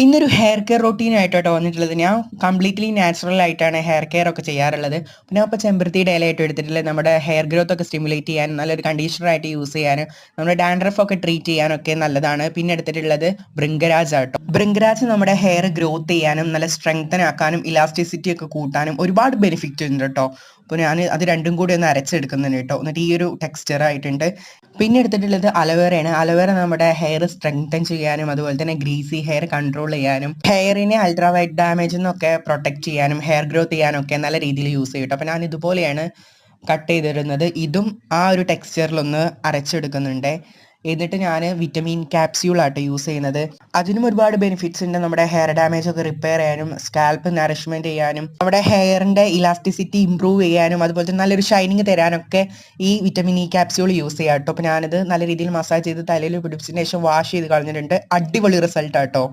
ഇന്നൊരു hair care routine ആയിട്ടോ വന്നിട്ടുള്ളത്. ഞാൻ കംപ്ലീറ്റ്ലി നാച്ചുറൽ ആയിട്ടാണ് ഹെയർ കെയർ ഒക്കെ ചെയ്യാറുള്ളത്. പിന്നെ അപ്പോൾ ചെമ്പരത്തിയുടെ ഇലയായിട്ട് എടുത്തിട്ടുള്ളത് നമ്മുടെ ഹെയർ ഗ്രോത്ത് ഒക്കെ സ്റ്റിമുലേറ്റ് ചെയ്യാനും നല്ലൊരു കണ്ടീഷണർ ആയിട്ട് യൂസ് ചെയ്യാനും നമ്മുടെ ഡാൻഡ്രഫ് ഒക്കെ ട്രീറ്റ് ചെയ്യാനൊക്കെ നല്ലതാണ്. പിന്നെ എടുത്തിട്ടുള്ളത് ഭൃംഗരാജ് ആട്ടോ. ഭൃംഗരാജ് നമ്മുടെ ഹെയർ ഗ്രോത്ത് ചെയ്യാനും നല്ല സ്ട്രെങ്തൻ ആക്കാനും ഇലാസ്റ്റിസിറ്റി ഒക്കെ കൂട്ടാനും ഒരുപാട് ബെനിഫിറ്റ് ഉണ്ട് കേട്ടോ. അപ്പോൾ ഞാൻ അത് രണ്ടും കൂടി ഒന്ന് അരച്ചെടുക്കുന്നുണ്ട് കേട്ടോ. എന്നിട്ട് ഈ ഒരു ടെക്സ്ചർ ആയിട്ടുണ്ട്. പിന്നെ എടുത്തിട്ടുള്ളത് അലോവേറയാണ്. അലോവേറ നമ്മുടെ ഹെയർ സ്ട്രെങ്തൻ ചെയ്യാനും അതുപോലെ തന്നെ ഗ്രീസി ഹെയർ കൺട്രോൾ ചെയ്യാനും ഹെയറിനെ അൾട്രാ വൈറ്റ് ഡാമേജിൽ നിന്നൊക്കെ പ്രൊട്ടക്ട് ചെയ്യാനും ഹെയർ ഗ്രോത്ത് ചെയ്യാനൊക്കെ നല്ല രീതിയിൽ യൂസ് ചെയ്യും കേട്ടോ. അപ്പോൾ ഞാൻ ഇതുപോലെയാണ് കട്ട് ചെയ്തിരുന്നത്. ഇതും ആ ഒരു ടെക്സ്ചറിലൊന്ന് അരച്ചെടുക്കുന്നുണ്ട്. എന്നിട്ട് ഞാൻ വിറ്റമിൻ ക്യാപ്സ്യൂളാട്ടോ യൂസ് ചെയ്യുന്നത്. അതിനും ഒരുപാട് ബെനിഫിറ്റ്സ് ഉണ്ട്. നമ്മുടെ ഹെയർ ഡാമേജ് ഒക്കെ റിപ്പയർ ചെയ്യാനും സ്കാൽപ്പ് നറിഷ്മെന്റ് ചെയ്യാനും നമ്മുടെ ഹെയറിന്റെ ഇലാസ്റ്റിസിറ്റി ഇംപ്രൂവ് ചെയ്യാനും അതുപോലെ തന്നെ നല്ലൊരു ഷൈനിങ് തരാനൊക്കെ ഈ വിറ്റമിൻ ഇ ക്യാപ്സ്യൂൾ യൂസ് ചെയ്യാം കേട്ടോ. അപ്പോൾ ഞാനിത് നല്ല രീതിയിൽ മസാജ് ചെയ്ത് തലയിൽ പിടിപ്പിച്ചതിന് ശേഷം വാഷ് ചെയ്ത് കളഞ്ഞിട്ടുണ്ട്. അടിപൊളി റിസൾട്ട് ആട്ടോ.